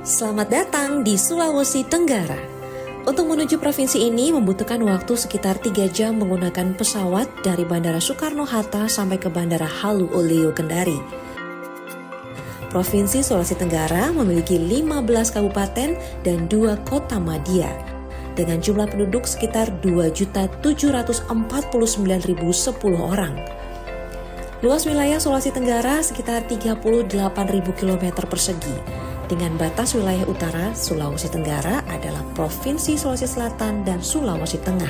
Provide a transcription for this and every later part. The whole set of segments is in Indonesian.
Selamat datang di Sulawesi Tenggara. Untuk menuju provinsi ini membutuhkan waktu sekitar 3 jam menggunakan pesawat dari Bandara Soekarno-Hatta sampai ke Bandara Halu Oleo Kendari. Provinsi Sulawesi Tenggara memiliki 15 kabupaten dan 2 kota madya dengan jumlah penduduk sekitar 2.749.010 orang. Luas wilayah Sulawesi Tenggara sekitar 38.000 km persegi. Dengan batas wilayah utara, Sulawesi Tenggara adalah Provinsi Sulawesi Selatan dan Sulawesi Tengah.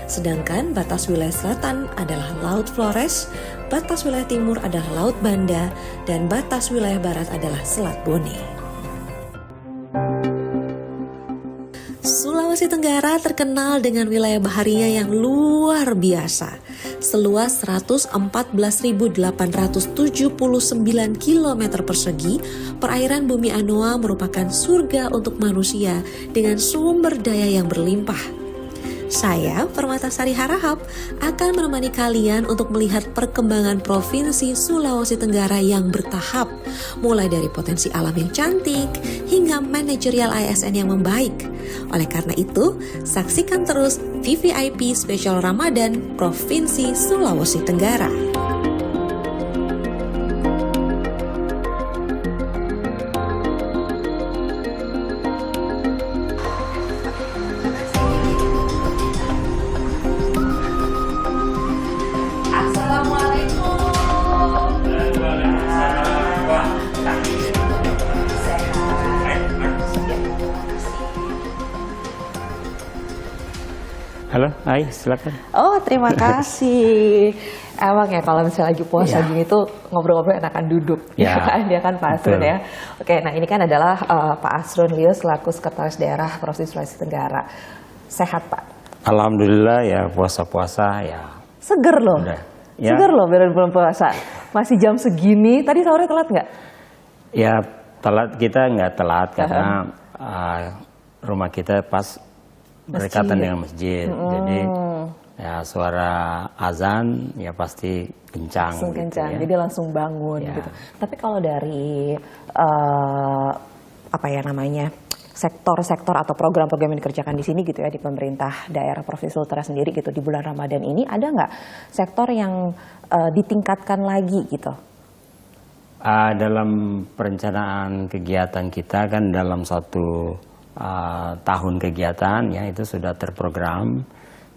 Sedangkan batas wilayah selatan adalah Laut Flores, batas wilayah timur adalah Laut Banda, dan batas wilayah barat adalah Selat Bone. Sulawesi Tenggara terkenal dengan wilayah baharinya yang luar biasa. Seluas 114.879 km persegi, perairan Bumi Anoa merupakan surga untuk manusia dengan sumber daya yang berlimpah. Saya, Permatasari Harahap, akan menemani kalian untuk melihat perkembangan Provinsi Sulawesi Tenggara yang bertahap, mulai dari potensi alam yang cantik hingga manajerial ASN yang membaik. Oleh karena itu, saksikan terus VVIP Spesial Ramadan Provinsi Sulawesi Tenggara. Halo, hai, silakan. Oh, terima kasih. Emang ya kalau misalnya lagi puasa gini tuh ngobrol-ngobrol enakan duduk. Ya, kan dia kan Pak Asrun ya. Oke, nah ini kan adalah Pak Asrun Lio selaku Sekretaris Daerah Provinsi Sulawesi Tenggara. Sehat, Pak? Alhamdulillah ya, puasa-puasa ya. Seger loh. Udah. Ya. Seger loh biar bulan puasa. Masih jam segini. Tadi sore telat nggak? Ya, telat kita nggak telat karena rumah kita pas berdekatan dengan masjid. Jadi ya suara azan ya pasti kencang. Langsung kencang, gitu ya. jadi langsung bangun gitu. Tapi kalau dari sektor-sektor atau program-program yang dikerjakan di sini gitu ya di pemerintah daerah Provinsi Sultera sendiri gitu di bulan Ramadan ini, ada nggak sektor yang ditingkatkan lagi gitu? Dalam perencanaan kegiatan kita kan dalam satu tahun kegiatan ya itu sudah terprogram.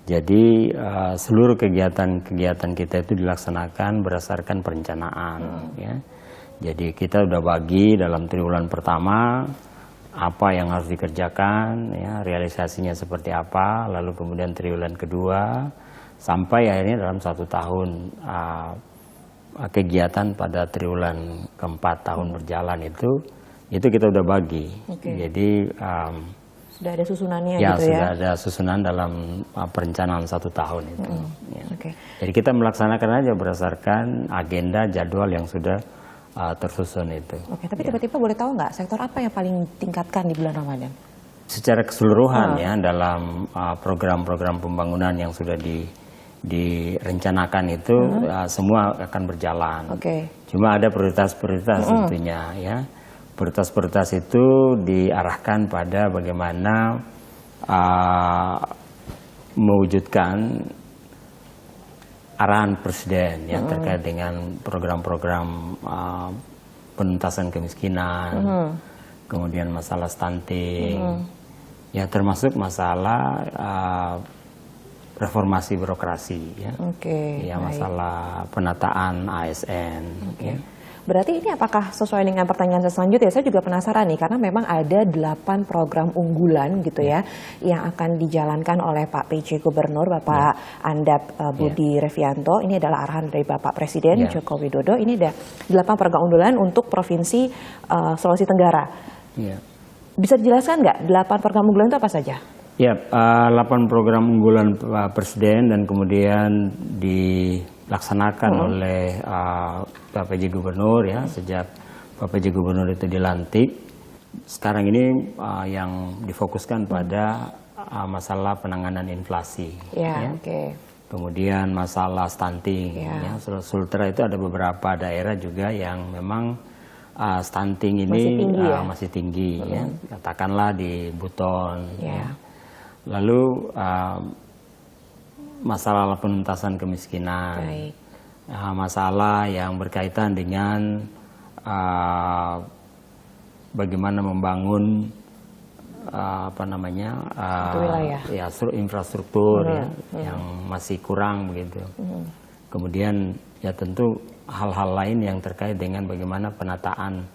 Jadi seluruh kegiatan-kegiatan kita itu dilaksanakan berdasarkan perencanaan ya. Jadi kita udah bagi dalam triwulan pertama apa yang harus dikerjakan ya, realisasinya seperti apa, lalu kemudian triwulan kedua sampai akhirnya dalam 1 tahun kegiatan pada triwulan keempat tahun berjalan itu kita udah bagi. Jadi sudah ada susunannya ya, gitu ya? Sudah ada susunan dalam perencanaan 1 tahun itu. Jadi kita melaksanakan aja berdasarkan agenda jadwal yang sudah tersusun itu. Tapi tiba-tiba boleh tahu nggak sektor apa yang paling tingkatkan di bulan Ramadan? Secara keseluruhan ya dalam program-program pembangunan yang sudah direncanakan itu semua akan berjalan. Cuma ada prioritas-prioritas tentunya ya. Prioritas-prioritas itu diarahkan pada bagaimana mewujudkan arahan Presiden ya terkait dengan program-program penuntasan kemiskinan, kemudian masalah stunting, ya termasuk masalah reformasi birokrasi ya, masalah penataan ASN. Ya. Berarti ini apakah sesuai dengan pertanyaan saya selanjutnya? Saya juga penasaran nih, karena memang ada 8 program unggulan gitu ya, yang akan dijalankan oleh Pak PJ Gubernur, Bapak Andap Budi Revianto. Ini adalah arahan dari Bapak Presiden Joko Widodo. Ini ada 8 program unggulan untuk Provinsi Sulawesi Tenggara. Bisa dijelaskan nggak 8 program unggulan itu apa saja? Ya, 8 program unggulan Pak Presiden dan kemudian dilaksanakan oleh Pak PJ Gubernur ya sejak Pak PJ Gubernur itu dilantik. Sekarang ini yang difokuskan pada masalah penanganan inflasi. Kemudian masalah stunting. Ya. Sultera itu ada beberapa daerah juga yang memang stunting ini Masih tinggi, ya? masih tinggi, ya. Katakanlah di Buton. Ya. Ya. Lalu masalah penuntasan kemiskinan, Baik. masalah yang berkaitan dengan bagaimana membangun Satu wilayah. ya infrastruktur ya, yang masih kurang begitu. Kemudian ya tentu hal-hal lain yang terkait dengan bagaimana penataan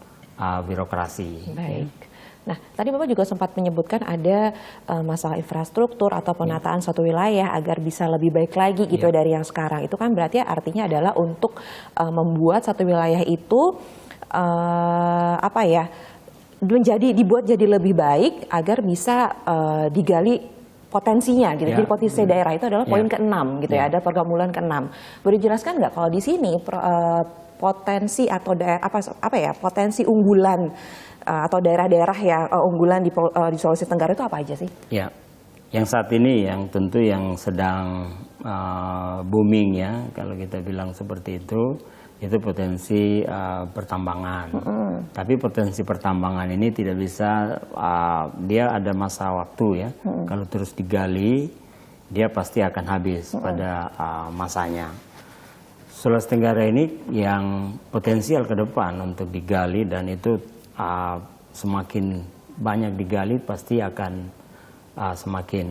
birokrasi. Baik. Nah, tadi Bapak juga sempat menyebutkan ada masalah infrastruktur atau penataan suatu wilayah agar bisa lebih baik lagi gitu dari yang sekarang. Itu kan berarti artinya adalah untuk membuat satu wilayah itu dibuat jadi lebih baik agar bisa digali potensinya gitu. Jadi potensi daerah itu adalah poin ke-6 gitu ya. Ada program unggulan ke-6. Boleh dijelaskan nggak kalau di sini potensi atau potensi unggulan atau daerah-daerah yang unggulan di Sulawesi Tenggara itu apa aja sih? Ya, yang saat ini yang tentu yang sedang booming ya, kalau kita bilang seperti itu potensi pertambangan. Tapi potensi pertambangan ini tidak bisa, dia ada masa waktu ya. Kalau terus digali, dia pasti akan habis pada masanya. Sulawesi Tenggara ini yang potensial ke depan untuk digali, dan itu semakin banyak digali pasti akan semakin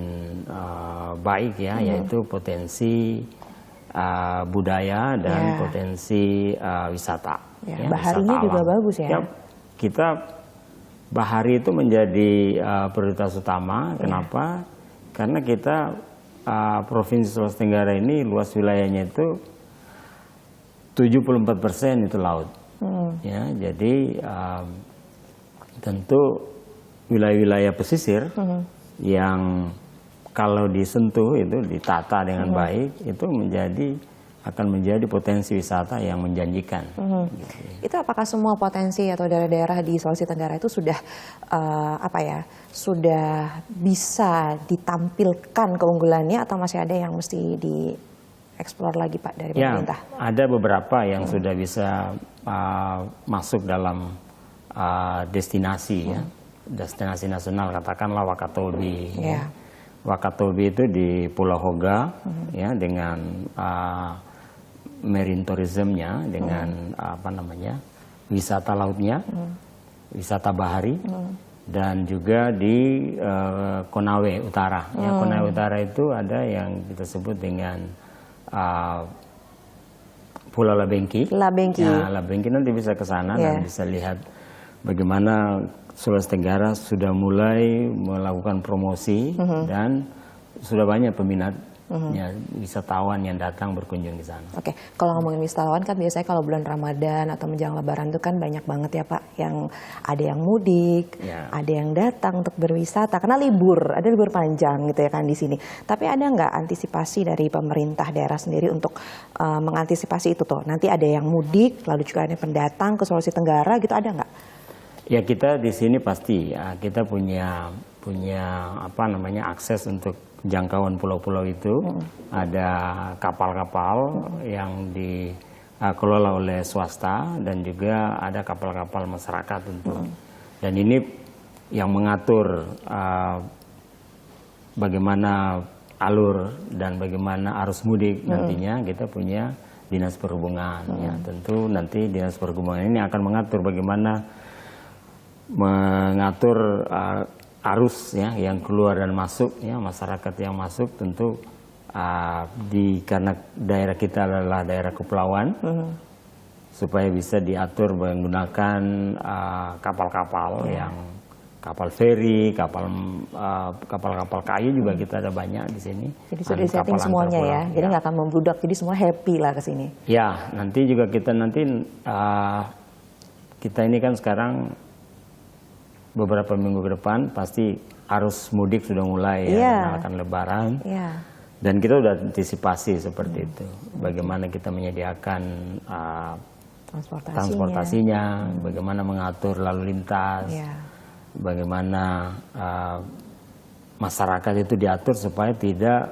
baik ya, yaitu potensi budaya dan potensi wisata. Ya, baharinya juga bagus ya. Kita bahari itu menjadi prioritas utama. Kenapa? Karena kita Provinsi Sulawesi Tenggara ini luas wilayahnya itu 74% itu laut. Ya, jadi tentu wilayah-wilayah pesisir yang kalau disentuh itu ditata dengan baik, itu akan menjadi potensi wisata yang menjanjikan. Itu apakah semua potensi atau daerah-daerah di Sulawesi Tenggara itu sudah sudah bisa ditampilkan keunggulannya, atau masih ada yang mesti dieksplor lagi Pak dari pemerintah? Ya, ada beberapa yang sudah bisa masuk dalam destinasi ya, destinasi nasional, katakanlah Wakatobi. Ya. Wakatobi itu di Pulau Hoga ya, dengan marine tourismnya, dengan wisata lautnya, wisata bahari, dan juga di Konawe Utara. Ya, Konawe Utara itu ada yang kita sebut dengan Pulau Labengki. Ya, Labengki nanti bisa ke sana dan bisa lihat bagaimana Sulawesi Tenggara sudah mulai melakukan promosi dan sudah banyak peminatnya, wisatawan yang datang berkunjung di sana. Oke, kalau ngomongin wisatawan kan biasanya kalau bulan Ramadan atau menjelang Lebaran itu kan banyak banget ya Pak, yang ada yang mudik, ada yang datang untuk berwisata karena ada libur panjang gitu ya kan di sini. Tapi ada nggak antisipasi dari pemerintah daerah sendiri untuk mengantisipasi itu tuh? Nanti ada yang mudik, lalu juga ada pendatang ke Sulawesi Tenggara gitu, ada nggak? Ya, kita di sini pasti kita punya akses untuk jangkauan pulau-pulau itu. Ada kapal-kapal yang dikelola oleh swasta, dan juga ada kapal-kapal masyarakat tentu. Dan ini yang mengatur bagaimana alur dan bagaimana arus mudik nantinya. Kita punya Dinas Perhubungan ya. Tentu nanti Dinas Perhubungan ini akan mengatur bagaimana mengatur arus ya, yang keluar dan masuk ya, masyarakat yang masuk tentu karena daerah kita adalah daerah kepulauan, supaya bisa diatur menggunakan kapal-kapal yang kapal feri, kapal-kapal kayu juga kita ada banyak di sini. Jadi sudah disetting semuanya ya, jadi nggak akan membludak, jadi semua happy lah ke sini. Ya, nanti juga kita ini kan sekarang beberapa minggu ke depan pasti arus mudik sudah mulai ya, akan Lebaran. Dan kita sudah antisipasi seperti itu. Bagaimana kita menyediakan transportasinya, bagaimana mengatur lalu lintas, bagaimana masyarakat itu diatur supaya tidak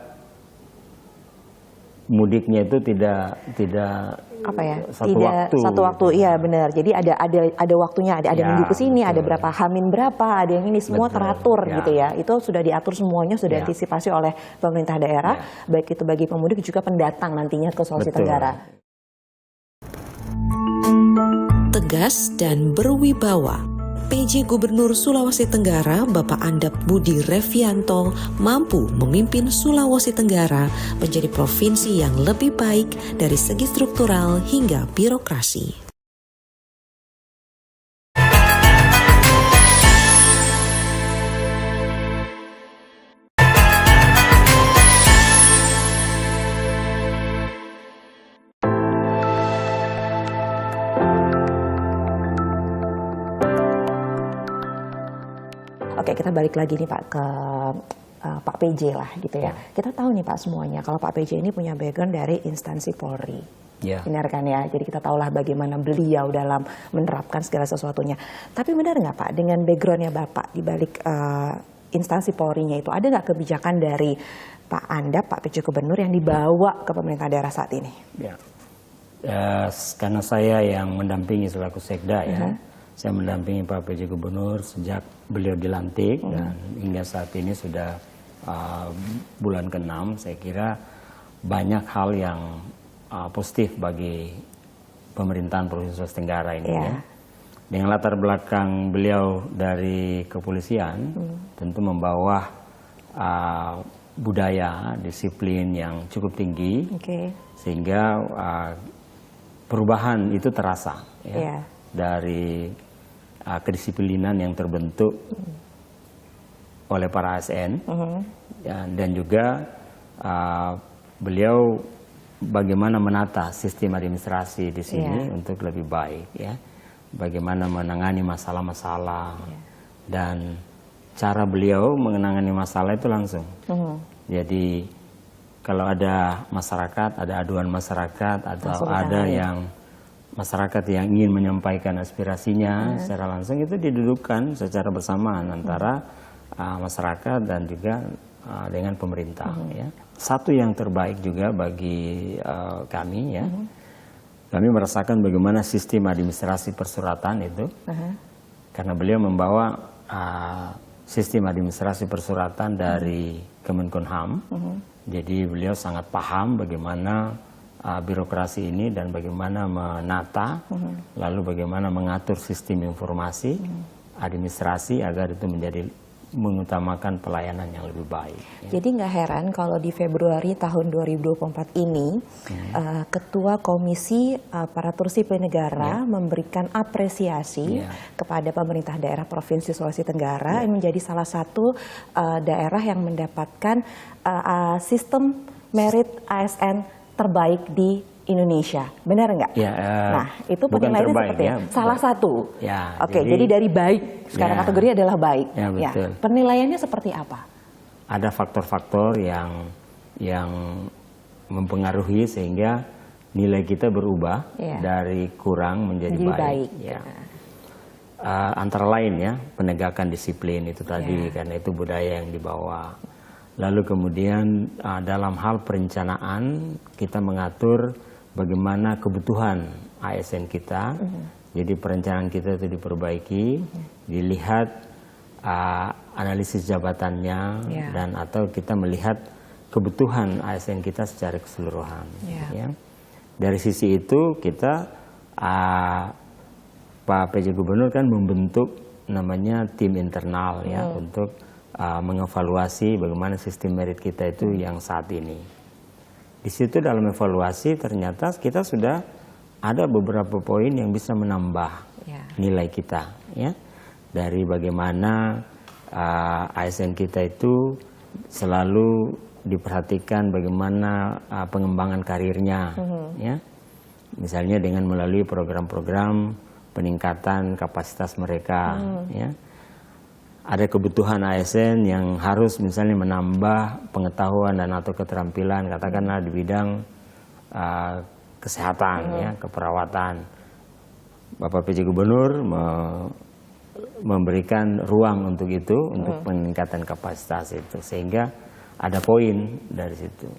mudiknya itu tidak apa ya? Satu waktu. Iya benar. Jadi ada waktunya, ada Ya, minggu ke sini, ada betul. berapa hamin berapa, ada yang ini semua Betul, teratur ya. gitu ya. Itu sudah diatur semuanya, sudah Ya. diantisipasi oleh pemerintah daerah, baik itu bagi pemudik juga pendatang nantinya ke Sulawesi Betul. Tenggara. Tegas dan berwibawa, PJ Gubernur Sulawesi Tenggara Bapak Andap Budi Revianto mampu memimpin Sulawesi Tenggara menjadi provinsi yang lebih baik dari segi struktural hingga birokrasi. Oke, kita balik lagi nih Pak ke Pak PJ lah gitu ya. Kita tahu nih Pak semuanya kalau Pak PJ ini punya background dari instansi Polri. Ya. Benar kan ya? Jadi kita tahulah bagaimana beliau dalam menerapkan segala sesuatunya. Tapi benar nggak Pak dengan backgroundnya Bapak di balik instansi Polri-nya itu ada nggak kebijakan dari Pak Andap, Pak PJ Gubernur yang dibawa ke pemerintah daerah saat ini? Ya. Karena saya yang mendampingi selaku Sekda ya, saya mendampingi Pak PJ Gubernur sejak beliau dilantik dan hingga saat ini sudah bulan ke-6. Saya kira banyak hal yang positif bagi pemerintahan Provinsi Sulawesi Tenggara ini ya. Dengan latar belakang beliau dari kepolisian, tentu membawa budaya, disiplin yang cukup tinggi, sehingga perubahan itu terasa ya, dari kedisiplinan yang terbentuk oleh para ASN dan juga beliau bagaimana menata sistem administrasi di sini untuk lebih baik ya, bagaimana menangani masalah-masalah dan cara beliau menangani masalah itu langsung. Jadi kalau ada masyarakat, ada aduan masyarakat atau ada yang masyarakat yang ingin menyampaikan aspirasinya secara langsung, itu didudukkan secara bersamaan antara masyarakat dan juga dengan pemerintah ya. Satu yang terbaik juga bagi kami ya, kami merasakan bagaimana sistem administrasi persuratan itu karena beliau membawa sistem administrasi persuratan dari Kemenkumham. Jadi beliau sangat paham bagaimana birokrasi ini dan bagaimana menata, lalu bagaimana mengatur sistem informasi, administrasi agar itu menjadi mengutamakan pelayanan yang lebih baik. Ya. Jadi nggak heran kalau di Februari tahun 2024 ini Ketua Komisi Aparatur Sipil Negara memberikan apresiasi kepada pemerintah daerah Provinsi Sulawesi Tenggara yang menjadi salah satu daerah yang mendapatkan sistem merit ASN terbaik di Indonesia, benar nggak? Ya, nah, itu penilaiannya seperti ya, salah satu. Ya, Oke, jadi dari baik, sekarang kategorinya adalah baik. Ya, betul. Penilaiannya seperti apa? Ada faktor-faktor yang mempengaruhi sehingga nilai kita berubah dari kurang menjadi baik. Ya. Antara lain ya, penegakan disiplin itu tadi, karena itu budaya yang dibawa. Lalu kemudian dalam hal perencanaan kita mengatur bagaimana kebutuhan ASN kita, jadi perencanaan kita itu diperbaiki, dilihat analisis jabatannya dan atau kita melihat kebutuhan ASN kita secara keseluruhan. Ya. Dari sisi itu kita Pak PJ Gubernur kan membentuk namanya tim internal ya untuk mengevaluasi bagaimana sistem merit kita itu yang saat ini. Di situ dalam evaluasi ternyata kita sudah ada beberapa poin yang bisa menambah nilai kita ya. Dari bagaimana ASN kita itu selalu diperhatikan bagaimana pengembangan karirnya ya. Misalnya dengan melalui program-program peningkatan kapasitas mereka ya. Ada kebutuhan ASN yang harus misalnya menambah pengetahuan dan atau keterampilan, katakanlah di bidang kesehatan, ya, keperawatan. Bapak PJ Gubernur memberikan ruang untuk itu, untuk peningkatan kapasitas itu, sehingga ada poin dari situ.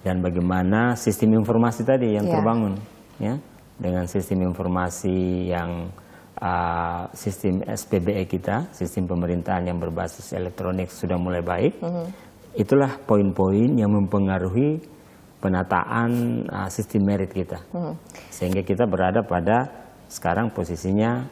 Dan bagaimana sistem informasi tadi yang terbangun. ya, dengan sistem informasi yang sistem SPBE kita, sistem pemerintahan yang berbasis elektronik sudah mulai baik. Itulah poin-poin yang mempengaruhi penataan sistem merit kita, sehingga kita berada pada sekarang posisinya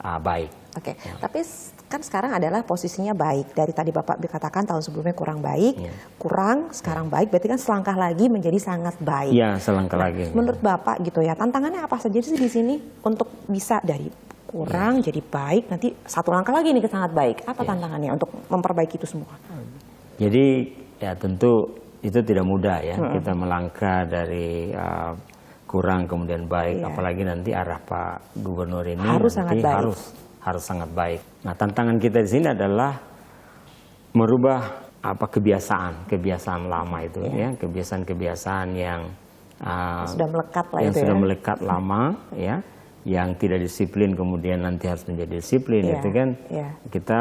baik. Oke, tapi kan sekarang adalah posisinya baik. Dari tadi Bapak dikatakan tahun sebelumnya kurang baik, kurang, sekarang baik. Berarti kan selangkah lagi menjadi sangat baik. Iya, selangkah lagi. Menurut Bapak gitu ya, tantangannya apa saja sih di sini untuk bisa dari kurang jadi baik, nanti satu langkah lagi nih ke sangat baik. Apa tantangannya untuk memperbaiki itu semua? Jadi ya tentu itu tidak mudah ya, kita melangkah dari kurang kemudian baik, apalagi nanti arah Pak Gubernur ini harus nanti sangat baik. harus sangat baik. Nah, tantangan kita di sini adalah merubah kebiasaan lama itu ya, kebiasaan yang Sudah melekat lah yang itu sudah ya. melekat lama ya, yang tidak disiplin kemudian nanti harus menjadi disiplin, itu kan kita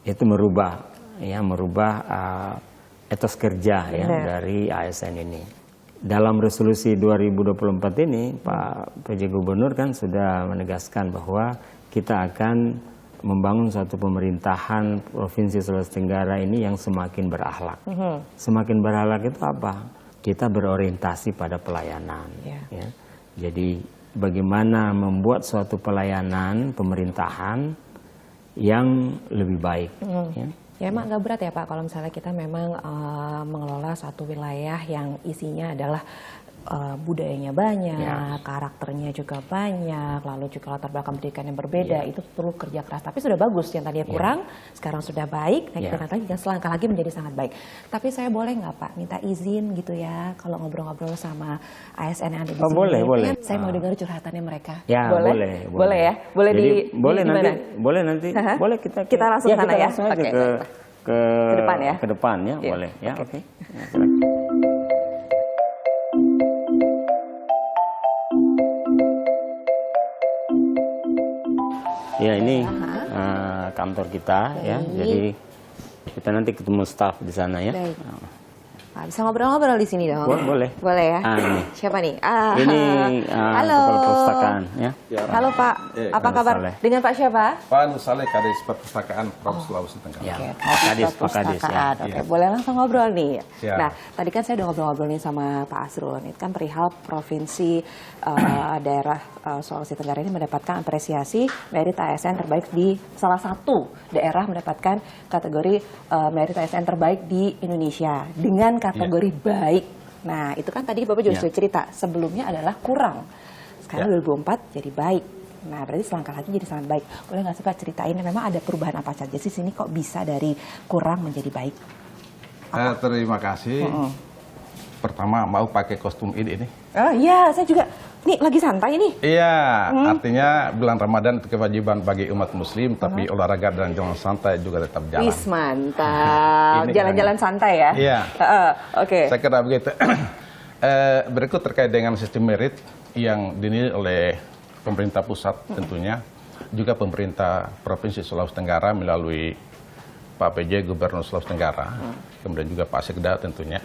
itu merubah etos kerja ya dari ASN ini. Dalam resolusi 2024 ini Pak PJ Gubernur kan sudah menegaskan bahwa kita akan membangun suatu pemerintahan Provinsi Sulawesi Tenggara ini yang semakin berakhlak. Semakin berakhlak itu apa? Kita berorientasi pada pelayanan. Ya. Jadi bagaimana membuat suatu pelayanan pemerintahan yang lebih baik. Ya emang agak berat ya Pak kalau misalnya kita memang mengelola suatu wilayah yang isinya adalah budayanya banyak, karakternya juga banyak, lalu juga latar belakang pendidikan yang berbeda, itu perlu kerja keras. Tapi sudah bagus, yang tadinya kurang, sekarang sudah baik, nah kita nanti selangkah lagi menjadi sangat baik. Tapi saya boleh nggak Pak minta izin gitu ya, kalau ngobrol-ngobrol sama ASN yang ada di sini? Boleh. Saya mau dengar curhatannya mereka. Ya, boleh. Boleh ya? Boleh. Jadi, boleh nanti kita langsung ke sana ya? Langsung aja ke depan ya? Ke depan ya, boleh ya. Oke. Ya, ini kantor kita ya. Jadi kita nanti ketemu staf di sana ya. Baik. Nah, bisa ngobrol-ngobrol di sini dong. Boleh. Boleh ya. Ini. Siapa nih? Ini halo. Kepala Perpustakaan ya. Halo Pak. Apa kabar? Saleh. Dengan Pak siapa? Pak Nusaleh, Kadis Perpustakaan Provinsi Sulawesi Tenggara. Ya. Oke, Kadis, Pak Kadis ya. Oke, boleh langsung ngobrol nih. Ya. Nah, tadi kan saya udah ngobrol-ngobrol nih sama Pak Asrun. Itu kan perihal provinsi daerah Sulawesi Tenggara ini mendapatkan apresiasi merit ASN terbaik di salah satu daerah mendapatkan kategori merit ASN terbaik di Indonesia dengan kategori baik. Nah, itu kan tadi Bapak juga sudah cerita sebelumnya adalah kurang. Sekarang 2024 jadi baik. Nah, berarti selangkah lagi jadi sangat baik. Boleh nggak sih Pak ceritain memang ada perubahan apa saja sih sini kok bisa dari kurang menjadi baik? Terima kasih. Pertama mau pakai kostum ini. Oh iya, saya juga. Nih lagi santai nih. Iya, artinya bulan Ramadan itu kewajiban bagi umat Muslim, tapi olahraga dan jalan santai juga tetap jalan. Wis mantap. Jalan-jalan santai ya. Iya. Oke. Saya kira begitu. Berikut terkait dengan sistem merit yang dinilai oleh pemerintah pusat tentunya, juga pemerintah Provinsi Sulawesi Tenggara melalui Pak PJ Gubernur Sulawesi Tenggara, kemudian juga Pak Sekda tentunya.